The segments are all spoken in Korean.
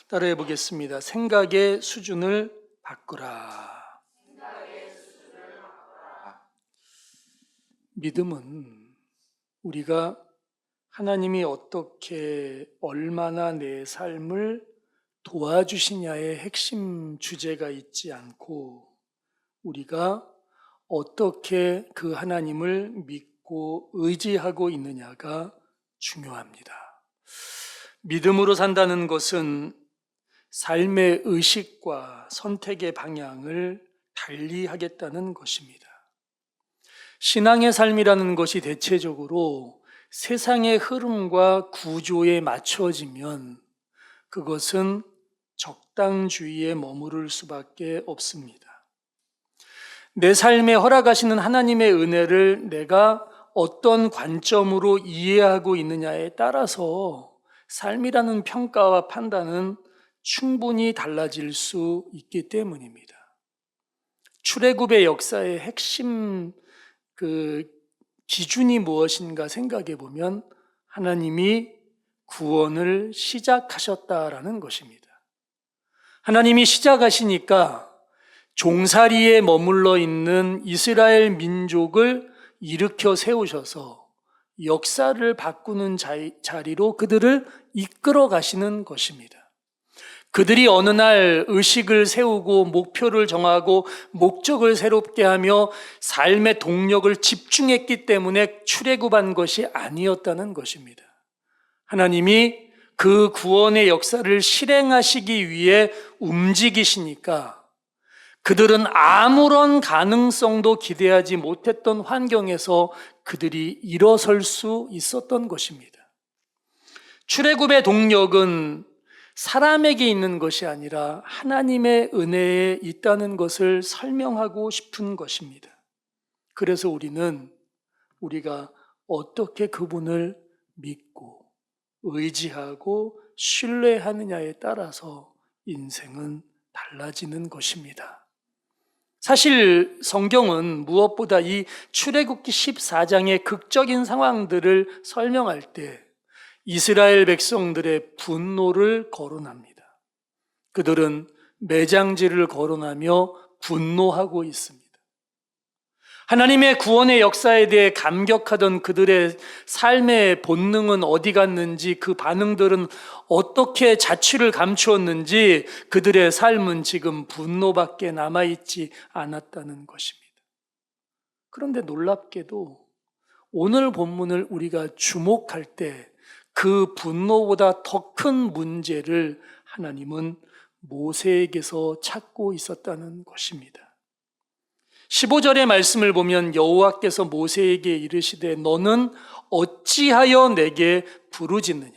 따라해 보겠습니다. 생각의 수준을 바꾸라. 믿음은 우리가 하나님이 어떻게 얼마나 내 삶을 도와주시냐의 핵심 주제가 있지 않고 우리가 어떻게 그 하나님을 믿고 의지하고 있느냐가 중요합니다. 믿음으로 산다는 것은 삶의 의식과 선택의 방향을 달리하겠다는 것입니다. 신앙의 삶이라는 것이 대체적으로 세상의 흐름과 구조에 맞춰지면 그것은 적당주의에 머무를 수밖에 없습니다. 내 삶에 허락하시는 하나님의 은혜를 내가 어떤 관점으로 이해하고 있느냐에 따라서 삶이라는 평가와 판단은 충분히 달라질 수 있기 때문입니다. 출애굽의 역사의 핵심 기준이 무엇인가 생각해 보면 하나님이 구원을 시작하셨다라는 것입니다. 하나님이 시작하시니까 종살이에 머물러 있는 이스라엘 민족을 일으켜 세우셔서 역사를 바꾸는 자리로 그들을 이끌어 가시는 것입니다. 그들이 어느 날 의식을 세우고 목표를 정하고 목적을 새롭게 하며 삶의 동력을 집중했기 때문에 출애굽한 것이 아니었다는 것입니다. 하나님이 그 구원의 역사를 실행하시기 위해 움직이시니까 그들은 아무런 가능성도 기대하지 못했던 환경에서 그들이 일어설 수 있었던 것입니다. 출애굽의 동력은 사람에게 있는 것이 아니라 하나님의 은혜에 있다는 것을 설명하고 싶은 것입니다. 그래서 우리가 어떻게 그분을 믿고 의지하고 신뢰하느냐에 따라서 인생은 달라지는 것입니다. 사실 성경은 무엇보다 이 출애굽기 14장의 극적인 상황들을 설명할 때 이스라엘 백성들의 분노를 거론합니다. 그들은 매장지를 거론하며 분노하고 있습니다. 하나님의 구원의 역사에 대해 감격하던 그들의 삶의 본능은 어디 갔는지, 그 반응들은 어떻게 자취를 감추었는지 그들의 삶은 지금 분노밖에 남아있지 않았다는 것입니다. 그런데 놀랍게도 오늘 본문을 우리가 주목할 때 그 분노보다 더 큰 문제를 하나님은 모세에게서 찾고 있었다는 것입니다. 15절의 말씀을 보면 여호와께서 모세에게 이르시되 너는 어찌하여 내게 부르짖느냐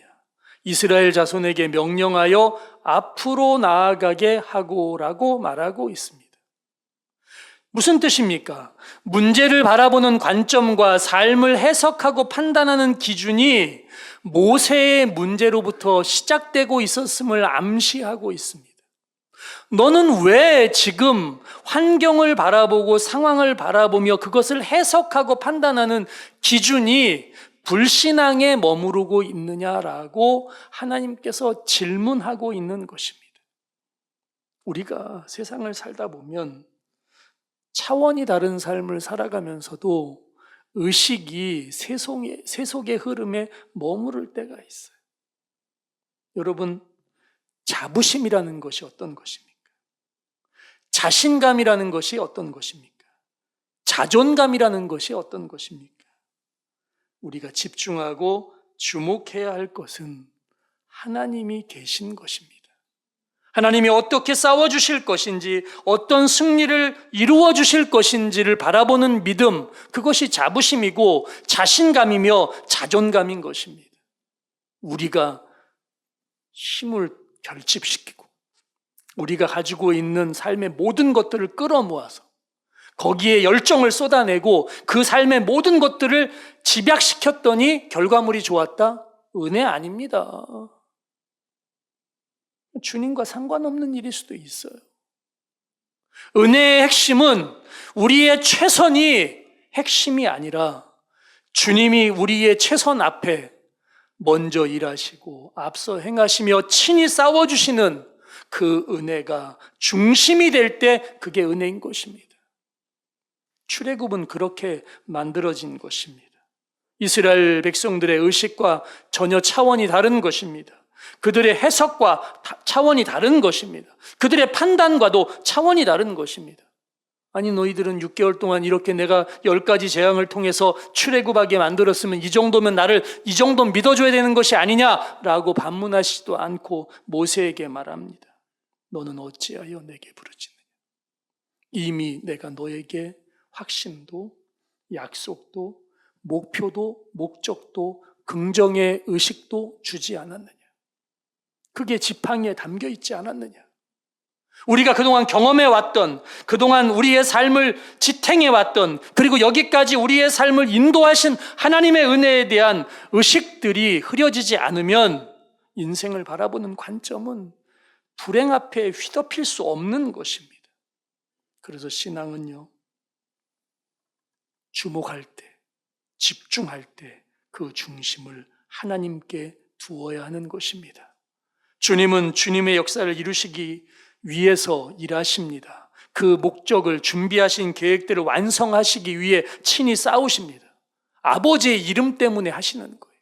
이스라엘 자손에게 명령하여 앞으로 나아가게 하고라고 말하고 있습니다. 무슨 뜻입니까? 문제를 바라보는 관점과 삶을 해석하고 판단하는 기준이 모세의 문제로부터 시작되고 있었음을 암시하고 있습니다. 너는 왜 지금 환경을 바라보고 상황을 바라보며 그것을 해석하고 판단하는 기준이 불신앙에 머무르고 있느냐라고 하나님께서 질문하고 있는 것입니다. 우리가 세상을 살다 보면 차원이 다른 삶을 살아가면서도 의식이 세속의 흐름에 머무를 때가 있어요. 여러분, 자부심이라는 것이 어떤 것입니까? 자신감이라는 것이 어떤 것입니까? 자존감이라는 것이 어떤 것입니까? 우리가 집중하고 주목해야 할 것은 하나님이 계신 것입니다. 하나님이 어떻게 싸워주실 것인지, 어떤 승리를 이루어 주실 것인지를 바라보는 믿음, 그것이 자부심이고 자신감이며 자존감인 것입니다. 우리가 힘을 결집시키고 우리가 가지고 있는 삶의 모든 것들을 끌어모아서 거기에 열정을 쏟아내고 그 삶의 모든 것들을 집약시켰더니 결과물이 좋았다? 은혜 아닙니다. 주님과 상관없는 일일 수도 있어요. 은혜의 핵심은 우리의 최선이 핵심이 아니라 주님이 우리의 최선 앞에 먼저 일하시고 앞서 행하시며 친히 싸워주시는 그 은혜가 중심이 될 때 그게 은혜인 것입니다. 출애굽은 그렇게 만들어진 것입니다. 이스라엘 백성들의 의식과 전혀 차원이 다른 것입니다. 그들의 해석과 차원이 다른 것입니다. 그들의 판단과도 차원이 다른 것입니다. 아니, 너희들은 6개월 동안 이렇게 내가 10가지 재앙을 통해서 출애굽하게 만들었으면 이 정도면 나를 이 정도 믿어줘야 되는 것이 아니냐라고 반문하시지도 않고 모세에게 말합니다. 너는 어찌하여 내게 부르짖느냐? 이미 내가 너에게 확신도 약속도 목표도 목적도 긍정의 의식도 주지 않았느냐? 그게 지팡이에 담겨 있지 않았느냐? 우리가 그동안 경험해왔던, 그동안 우리의 삶을 지탱해왔던, 그리고 여기까지 우리의 삶을 인도하신 하나님의 은혜에 대한 의식들이 흐려지지 않으면 인생을 바라보는 관점은 불행 앞에 휘덮일 수 없는 것입니다. 그래서 신앙은요, 주목할 때, 집중할 때 그 중심을 하나님께 두어야 하는 것입니다. 주님은 주님의 역사를 이루시기 위해서 일하십니다. 그 목적을 준비하신 계획들을 완성하시기 위해 친히 싸우십니다. 아버지의 이름 때문에 하시는 거예요.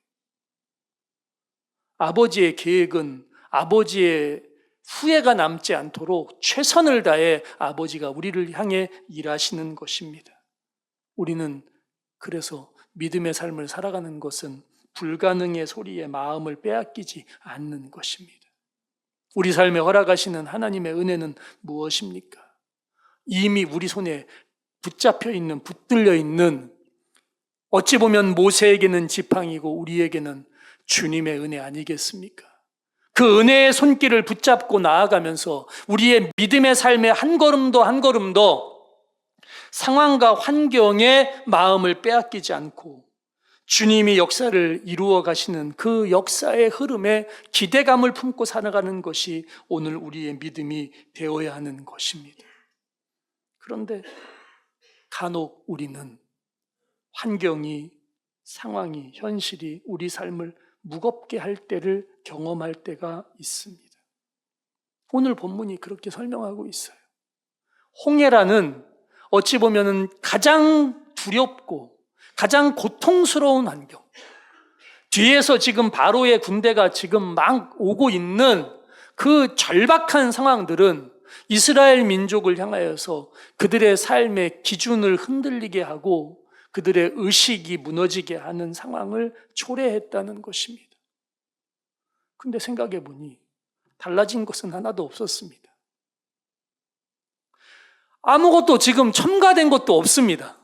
아버지의 계획은 아버지의 후회가 남지 않도록 최선을 다해 아버지가 우리를 향해 일하시는 것입니다. 우리는 그래서 믿음의 삶을 살아가는 것은 불가능의 소리에 마음을 빼앗기지 않는 것입니다. 우리 삶에 허락하시는 하나님의 은혜는 무엇입니까? 이미 우리 손에 붙잡혀 있는, 붙들려 있는, 어찌 보면 모세에게는 지팡이고 우리에게는 주님의 은혜 아니겠습니까? 그 은혜의 손길을 붙잡고 나아가면서 우리의 믿음의 삶의 한 걸음도 한 걸음도 상황과 환경에 마음을 빼앗기지 않고 주님이 역사를 이루어 가시는 그 역사의 흐름에 기대감을 품고 살아가는 것이 오늘 우리의 믿음이 되어야 하는 것입니다. 그런데 간혹 우리는 환경이, 상황이, 현실이 우리 삶을 무겁게 할 때를 경험할 때가 있습니다. 오늘 본문이 그렇게 설명하고 있어요. 홍해라는 어찌 보면 가장 두렵고 가장 고통스러운 환경, 뒤에서 지금 바로의 군대가 지금 막 오고 있는 그 절박한 상황들은 이스라엘 민족을 향하여서 그들의 삶의 기준을 흔들리게 하고 그들의 의식이 무너지게 하는 상황을 초래했다는 것입니다. 근데 생각해 보니 달라진 것은 하나도 없었습니다. 아무것도 지금 첨가된 것도 없습니다.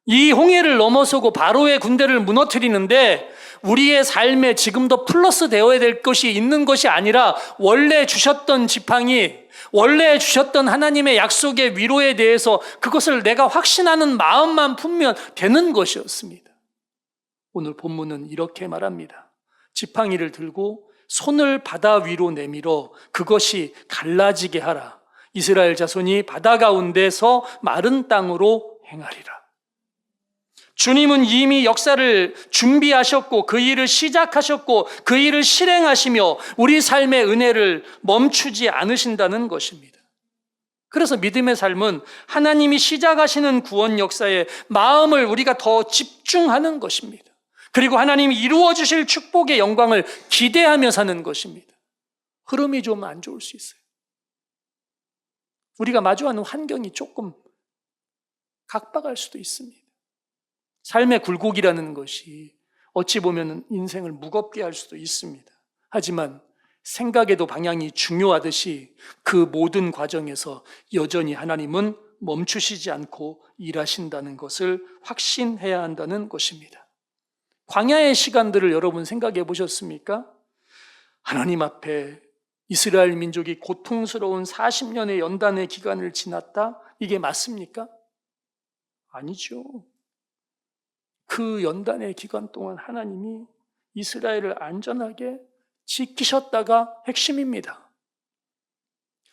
이 홍해를 넘어서고 바로의 군대를 무너뜨리는데 우리의 삶에 지금 더 플러스 되어야 될 것이 있는 것이 아니라 원래 주셨던 지팡이, 원래 주셨던 하나님의 약속의 위로에 대해서 그것을 내가 확신하는 마음만 품면 되는 것이었습니다. 오늘 본문은 이렇게 말합니다. 지팡이를 들고 손을 바다 위로 내밀어 그것이 갈라지게 하라. 이스라엘 자손이 바다 가운데서 마른 땅으로 행하리라. 주님은 이미 역사를 준비하셨고 그 일을 시작하셨고 그 일을 실행하시며 우리 삶의 은혜를 멈추지 않으신다는 것입니다. 그래서 믿음의 삶은 하나님이 시작하시는 구원 역사에 마음을 우리가 더 집중하는 것입니다. 그리고 하나님이 이루어 주실 축복의 영광을 기대하며 사는 것입니다. 흐름이 좀 안 좋을 수 있어요. 우리가 마주하는 환경이 조금 각박할 수도 있습니다. 삶의 굴곡이라는 것이 어찌 보면 인생을 무겁게 할 수도 있습니다. 하지만 생각에도 방향이 중요하듯이 그 모든 과정에서 여전히 하나님은 멈추시지 않고 일하신다는 것을 확신해야 한다는 것입니다. 광야의 시간들을 여러분 생각해 보셨습니까? 하나님 앞에 이스라엘 민족이 고통스러운 40년의 연단의 기간을 지났다? 이게 맞습니까? 아니죠. 그 연단의 기간 동안 하나님이 이스라엘을 안전하게 지키셨다가 핵심입니다.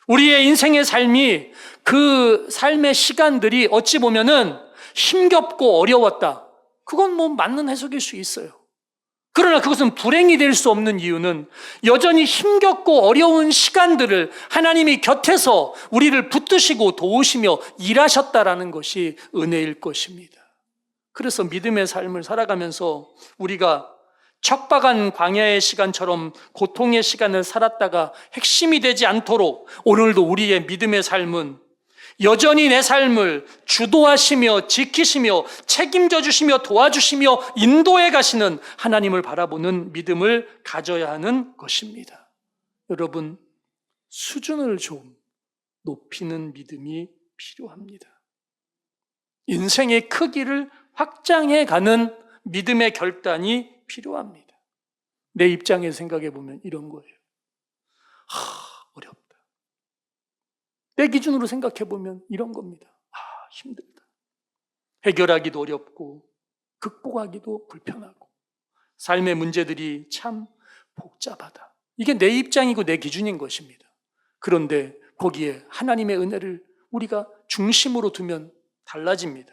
우리의 인생의 삶이 그 삶의 시간들이 어찌 보면은 힘겹고 어려웠다. 그건 뭐 맞는 해석일 수 있어요. 그러나 그것은 불행이 될 수 없는 이유는 여전히 힘겹고 어려운 시간들을 하나님이 곁에서 우리를 붙드시고 도우시며 일하셨다라는 것이 은혜일 것입니다. 그래서 믿음의 삶을 살아가면서 우리가 척박한 광야의 시간처럼 고통의 시간을 살았다가 핵심이 되지 않도록 오늘도 우리의 믿음의 삶은 여전히 내 삶을 주도하시며 지키시며 책임져 주시며 도와주시며 인도해 가시는 하나님을 바라보는 믿음을 가져야 하는 것입니다. 여러분, 수준을 좀 높이는 믿음이 필요합니다. 인생의 크기를 확장해 가는 믿음의 결단이 필요합니다. 내 입장에서 생각해 보면 이런 거예요. 어렵다. 내 기준으로 생각해 보면 이런 겁니다. 힘들다. 해결하기도 어렵고 극복하기도 불편하고 삶의 문제들이 참 복잡하다. 이게 내 입장이고 내 기준인 것입니다. 그런데 거기에 하나님의 은혜를 우리가 중심으로 두면 달라집니다.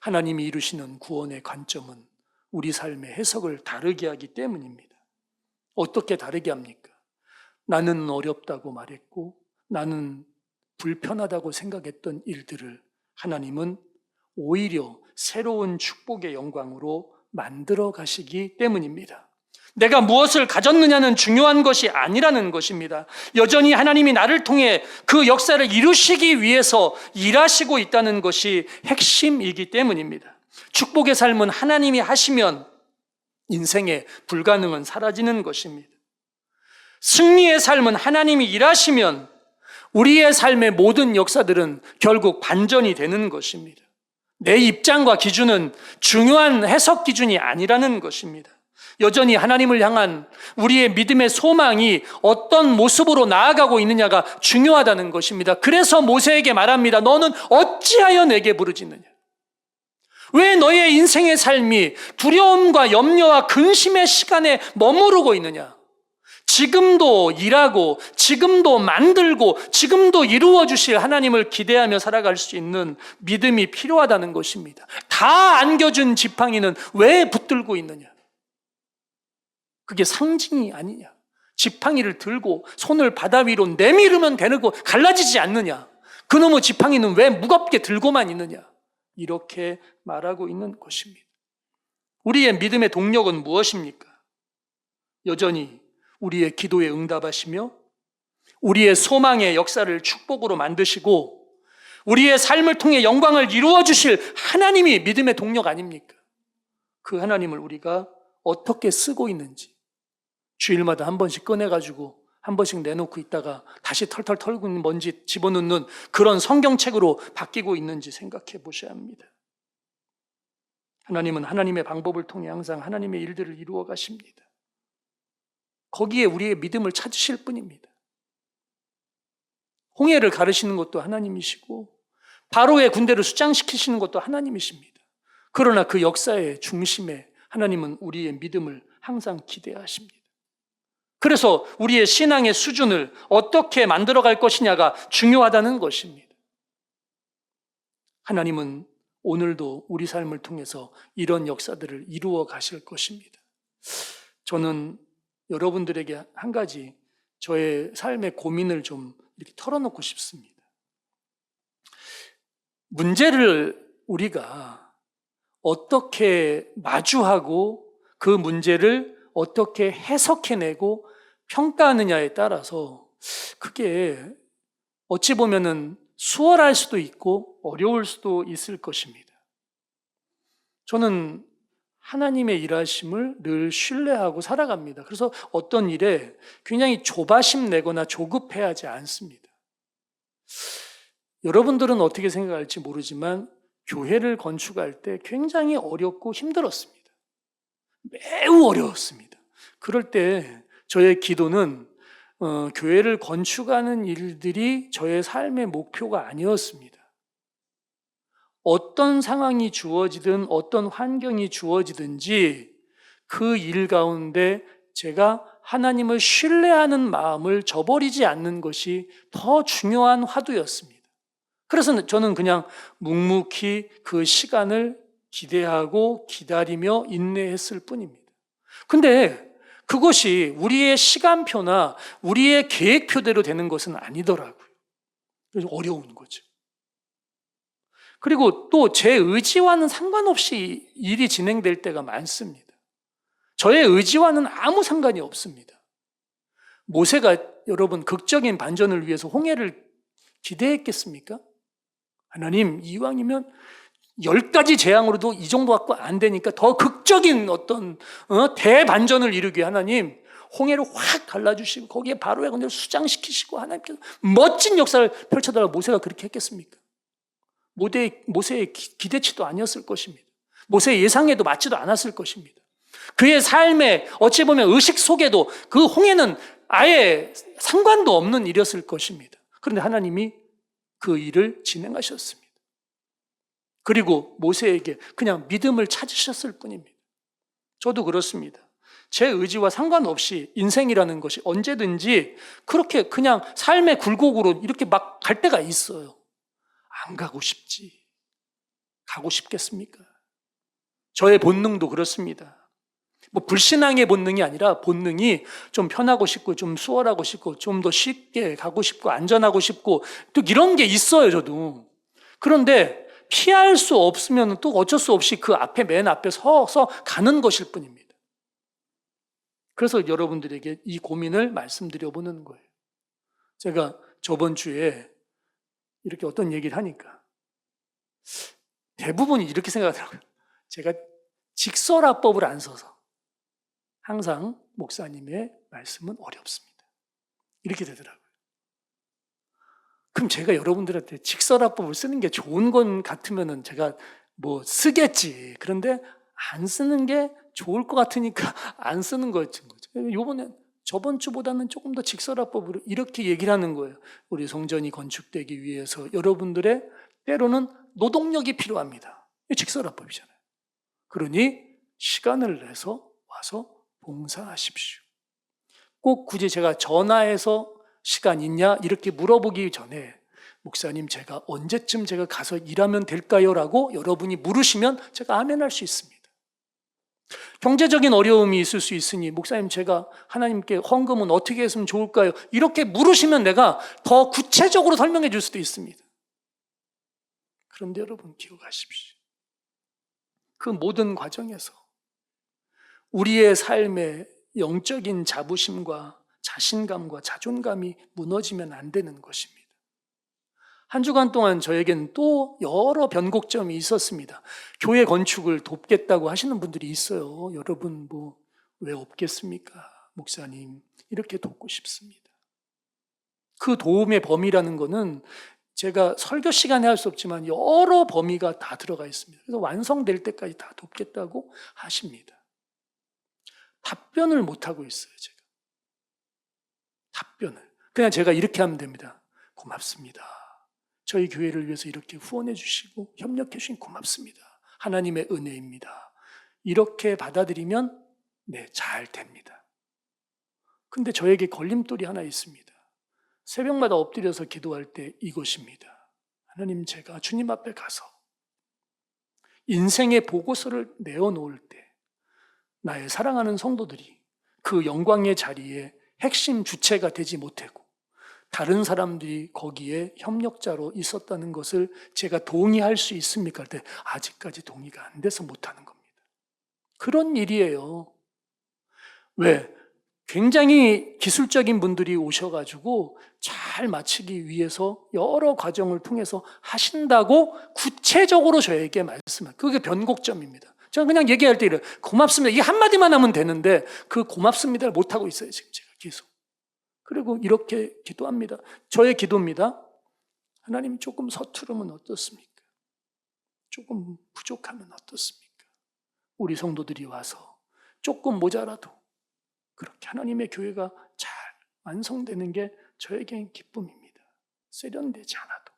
하나님이 이루시는 구원의 관점은 우리 삶의 해석을 다르게 하기 때문입니다. 어떻게 다르게 합니까? 나는 어렵다고 말했고 나는 불편하다고 생각했던 일들을 하나님은 오히려 새로운 축복의 영광으로 만들어 가시기 때문입니다. 내가 무엇을 가졌느냐는 중요한 것이 아니라는 것입니다. 여전히 하나님이 나를 통해 그 역사를 이루시기 위해서 일하시고 있다는 것이 핵심이기 때문입니다. 축복의 삶은 하나님이 하시면 인생의 불가능은 사라지는 것입니다. 승리의 삶은 하나님이 일하시면 우리의 삶의 모든 역사들은 결국 반전이 되는 것입니다. 내 입장과 기준은 중요한 해석 기준이 아니라는 것입니다. 여전히 하나님을 향한 우리의 믿음의 소망이 어떤 모습으로 나아가고 있느냐가 중요하다는 것입니다. 그래서 모세에게 말합니다. 너는 어찌하여 내게 부르짖느냐? 왜 너의 인생의 삶이 두려움과 염려와 근심의 시간에 머무르고 있느냐? 지금도 일하고 지금도 만들고 지금도 이루어 주실 하나님을 기대하며 살아갈 수 있는 믿음이 필요하다는 것입니다. 다 안겨준 지팡이는 왜 붙들고 있느냐? 그게 상징이 아니냐? 지팡이를 들고 손을 바다 위로 내밀으면 되는 거 갈라지지 않느냐? 그놈의 지팡이는 왜 무겁게 들고만 있느냐? 이렇게 말하고 있는 것입니다. 우리의 믿음의 동력은 무엇입니까? 여전히 우리의 기도에 응답하시며 우리의 소망의 역사를 축복으로 만드시고 우리의 삶을 통해 영광을 이루어 주실 하나님이 믿음의 동력 아닙니까? 그 하나님을 우리가 어떻게 쓰고 있는지 주일마다 한 번씩 꺼내가지고 한 번씩 내놓고 있다가 다시 털털 털고 있는 먼지 집어넣는 그런 성경책으로 바뀌고 있는지 생각해 보셔야 합니다. 하나님은 하나님의 방법을 통해 항상 하나님의 일들을 이루어 가십니다. 거기에 우리의 믿음을 찾으실 뿐입니다. 홍해를 가르시는 것도 하나님이시고 바로의 군대를 수장시키시는 것도 하나님이십니다. 그러나 그 역사의 중심에 하나님은 우리의 믿음을 항상 기대하십니다. 그래서 우리의 신앙의 수준을 어떻게 만들어갈 것이냐가 중요하다는 것입니다. 하나님은 오늘도 우리 삶을 통해서 이런 역사들을 이루어 가실 것입니다. 저는 여러분들에게 한 가지 저의 삶의 고민을 좀 이렇게 털어놓고 싶습니다. 문제를 우리가 어떻게 마주하고 그 문제를 어떻게 해석해내고 평가하느냐에 따라서 그게 어찌 보면은 수월할 수도 있고 어려울 수도 있을 것입니다. 저는 하나님의 일하심을 늘 신뢰하고 살아갑니다. 그래서 어떤 일에 굉장히 조바심 내거나 조급해하지 않습니다. 여러분들은 어떻게 생각할지 모르지만 교회를 건축할 때 굉장히 어렵고 힘들었습니다. 매우 어려웠습니다. 그럴 때 저의 기도는 교회를 건축하는 일들이 저의 삶의 목표가 아니었습니다. 어떤 상황이 주어지든 어떤 환경이 주어지든지 그 일 가운데 제가 하나님을 신뢰하는 마음을 저버리지 않는 것이 더 중요한 화두였습니다. 그래서 저는 그냥 묵묵히 그 시간을 기대하고 기다리며 인내했을 뿐입니다. 근데 그것이 우리의 시간표나 우리의 계획표대로 되는 것은 아니더라고요. 그래서 어려운 거죠. 그리고 또 제 의지와는 상관없이 일이 진행될 때가 많습니다. 저의 의지와는 아무 상관이 없습니다. 모세가 여러분 극적인 반전을 위해서 홍해를 기대했겠습니까? 하나님, 이왕이면 10가지 재앙으로도 이 정도 갖고 안 되니까 더 극적인 어떤 대반전을 이루기 위해 하나님 홍해를 확 갈라주시고 거기에 바로의 건을 수장시키시고 하나님께서 멋진 역사를 펼쳐달라고 모세가 그렇게 했겠습니까? 모세의 기대치도 아니었을 것입니다. 모세의 예상에도 맞지도 않았을 것입니다. 그의 삶에 어찌 보면 의식 속에도 그 홍해는 아예 상관도 없는 일이었을 것입니다. 그런데 하나님이 그 일을 진행하셨습니다. 그리고 모세에게 그냥 믿음을 찾으셨을 뿐입니다. 저도 그렇습니다. 제 의지와 상관없이 인생이라는 것이 언제든지 그렇게 그냥 삶의 굴곡으로 이렇게 막 갈 때가 있어요. 안 가고 싶지. 가고 싶겠습니까? 저의 본능도 그렇습니다. 뭐 불신앙의 본능이 아니라 본능이 좀 편하고 싶고 좀 수월하고 싶고 좀 더 쉽게 가고 싶고 안전하고 싶고 또 이런 게 있어요, 저도. 그런데 피할 수 없으면 또 어쩔 수 없이 그 앞에 맨 앞에 서서 가는 것일 뿐입니다. 그래서 여러분들에게 이 고민을 말씀드려 보는 거예요. 제가 저번 주에 이렇게 어떤 얘기를 하니까 대부분이 이렇게 생각하더라고요. 제가 직설화법을 안 써서 항상 목사님의 말씀은 어렵습니다. 이렇게 되더라고요. 그럼 제가 여러분들한테 직설화법을 쓰는 게 좋은 건 같으면은 제가 뭐 쓰겠지. 그런데 안 쓰는 게 좋을 것 같으니까 안 쓰는 거였죠. 요번에 저번 주보다는 조금 더 직설화법으로 이렇게 얘기를 하는 거예요. 우리 성전이 건축되기 위해서 여러분들의 때로는 노동력이 필요합니다. 이게 직설화법이잖아요. 그러니 시간을 내서 와서 봉사하십시오. 꼭 굳이 제가 전화해서 시간 있냐 이렇게 물어보기 전에 목사님 제가 언제쯤 제가 가서 일하면 될까요? 라고 여러분이 물으시면 제가 아멘할 수 있습니다. 경제적인 어려움이 있을 수 있으니 목사님 제가 하나님께 헌금은 어떻게 했으면 좋을까요? 이렇게 물으시면 내가 더 구체적으로 설명해 줄 수도 있습니다. 그런데 여러분 기억하십시오. 그 모든 과정에서 우리의 삶의 영적인 자부심과 자신감과 자존감이 무너지면 안 되는 것입니다. 한 주간 동안 저에겐 또 여러 변곡점이 있었습니다. 교회 건축을 돕겠다고 하시는 분들이 있어요. 여러분 뭐 왜 없겠습니까? 목사님 이렇게 돕고 싶습니다. 그 도움의 범위라는 거는 제가 설교 시간에 할 수 없지만 여러 범위가 다 들어가 있습니다. 그래서 완성될 때까지 다 돕겠다고 하십니다. 답변을 못하고 있어요, 제가. 답변을. 그냥 제가 이렇게 하면 됩니다. 고맙습니다. 저희 교회를 위해서 이렇게 후원해 주시고 협력해 주신 고맙습니다. 하나님의 은혜입니다. 이렇게 받아들이면 네, 잘 됩니다. 근데 저에게 걸림돌이 하나 있습니다. 새벽마다 엎드려서 기도할 때 이것입니다. 하나님, 제가 주님 앞에 가서 인생의 보고서를 내어놓을 때 나의 사랑하는 성도들이 그 영광의 자리에 핵심 주체가 되지 못하고 다른 사람들이 거기에 협력자로 있었다는 것을 제가 동의할 수 있습니까? 할 때 아직까지 동의가 안 돼서 못하는 겁니다. 그런 일이에요. 왜? 굉장히 기술적인 분들이 오셔가지고 잘 마치기 위해서 여러 과정을 통해서 하신다고 구체적으로 저에게 말씀해요. 그게 변곡점입니다. 제가 그냥 얘기할 때 이래요. 고맙습니다. 이게 한마디만 하면 되는데 그 고맙습니다를 못하고 있어요. 지금 제가 계속. 그리고 이렇게 기도합니다. 저의 기도입니다. 하나님 조금 서투르면 어떻습니까? 조금 부족하면 어떻습니까? 우리 성도들이 와서 조금 모자라도 그렇게 하나님의 교회가 잘 완성되는 게 저에겐 기쁨입니다. 세련되지 않아도.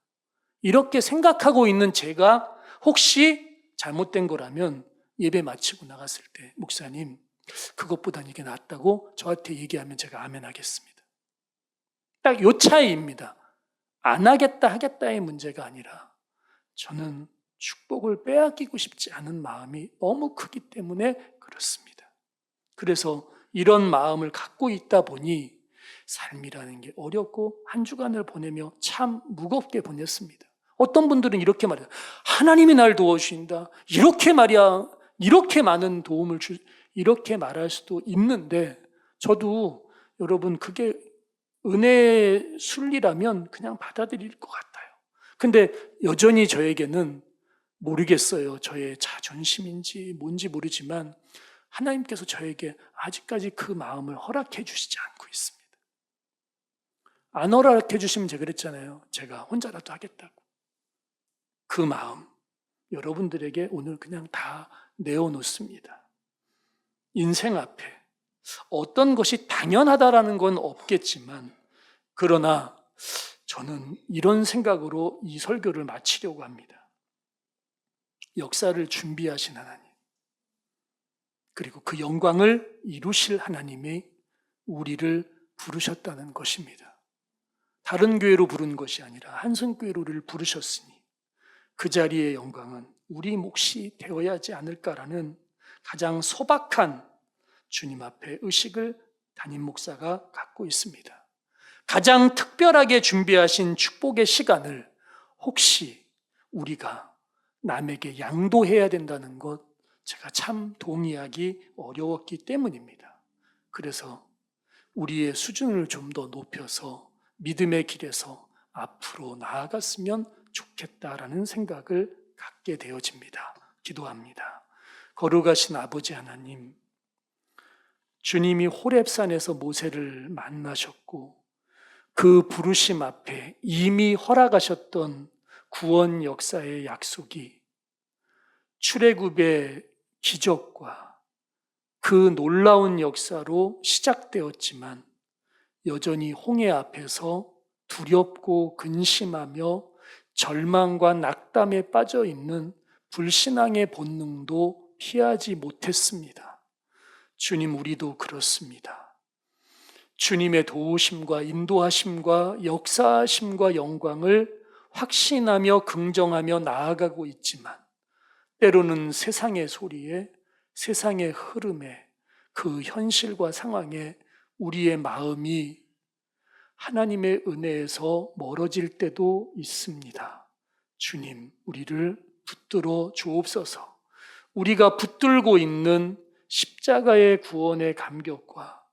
이렇게 생각하고 있는 제가 혹시 잘못된 거라면 예배 마치고 나갔을 때 목사님 그것보단 이게 낫다고 저한테 얘기하면 제가 아멘 하겠습니다. 딱 요 차이입니다. 안 하겠다 하겠다의 문제가 아니라 저는 축복을 빼앗기고 싶지 않은 마음이 너무 크기 때문에 그렇습니다. 그래서 이런 마음을 갖고 있다 보니 삶이라는 게 어렵고 한 주간을 보내며 참 무겁게 보냈습니다. 어떤 분들은 이렇게 말해요. 하나님이 날 도와주신다. 이렇게 말이야. 이렇게 많은 도움을 이렇게 말할 수도 있는데, 저도 여러분 그게 은혜의 순리라면 그냥 받아들일 것 같아요. 근데 여전히 저에게는 모르겠어요. 저의 자존심인지 뭔지 모르지만 하나님께서 저에게 아직까지 그 마음을 허락해 주시지 않고 있습니다. 안 허락해 주시면 제가 그랬잖아요. 제가 혼자라도 하겠다고. 그 마음 여러분들에게 오늘 그냥 다 내어놓습니다. 인생 앞에 어떤 것이 당연하다라는 건 없겠지만, 그러나 저는 이런 생각으로 이 설교를 마치려고 합니다. 역사를 준비하신 하나님, 그리고 그 영광을 이루실 하나님이 우리를 부르셨다는 것입니다. 다른 교회로 부른 것이 아니라 한성교회로를 부르셨으니 그 자리의 영광은 우리 몫이 되어야 하지 않을까라는 가장 소박한 주님 앞에 의식을 담임 목사가 갖고 있습니다. 가장 특별하게 준비하신 축복의 시간을 혹시 우리가 남에게 양도해야 된다는 것, 제가 참 동의하기 어려웠기 때문입니다. 그래서 우리의 수준을 좀 더 높여서 믿음의 길에서 앞으로 나아갔으면 좋겠다라는 생각을 갖게 되어집니다. 기도합니다. 거룩하신 아버지 하나님, 주님이 호렙산에서 모세를 만나셨고 그 부르심 앞에 이미 허락하셨던 구원 역사의 약속이 출애굽의 기적과 그 놀라운 역사로 시작되었지만 여전히 홍해 앞에서 두렵고 근심하며 절망과 낙담에 빠져 있는 불신앙의 본능도 피하지 못했습니다. 주님, 우리도 그렇습니다. 주님의 도우심과 인도하심과 역사하심과 영광을 확신하며 긍정하며 나아가고 있지만, 때로는 세상의 소리에, 세상의 흐름에, 그 현실과 상황에 우리의 마음이 하나님의 은혜에서 멀어질 때도 있습니다. 주님, 우리를 붙들어 주옵소서. 우리가 붙들고 있는 십자가의 구원의 감격과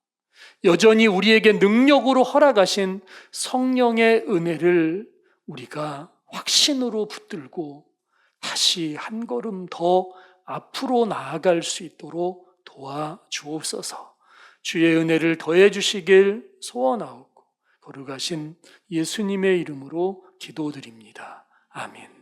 여전히 우리에게 능력으로 허락하신 성령의 은혜를 우리가 확신으로 붙들고 다시 한 걸음 더 앞으로 나아갈 수 있도록 도와주옵소서. 주의 은혜를 더해 주시길 소원하옵고 거룩하신 예수님의 이름으로 기도드립니다. 아멘.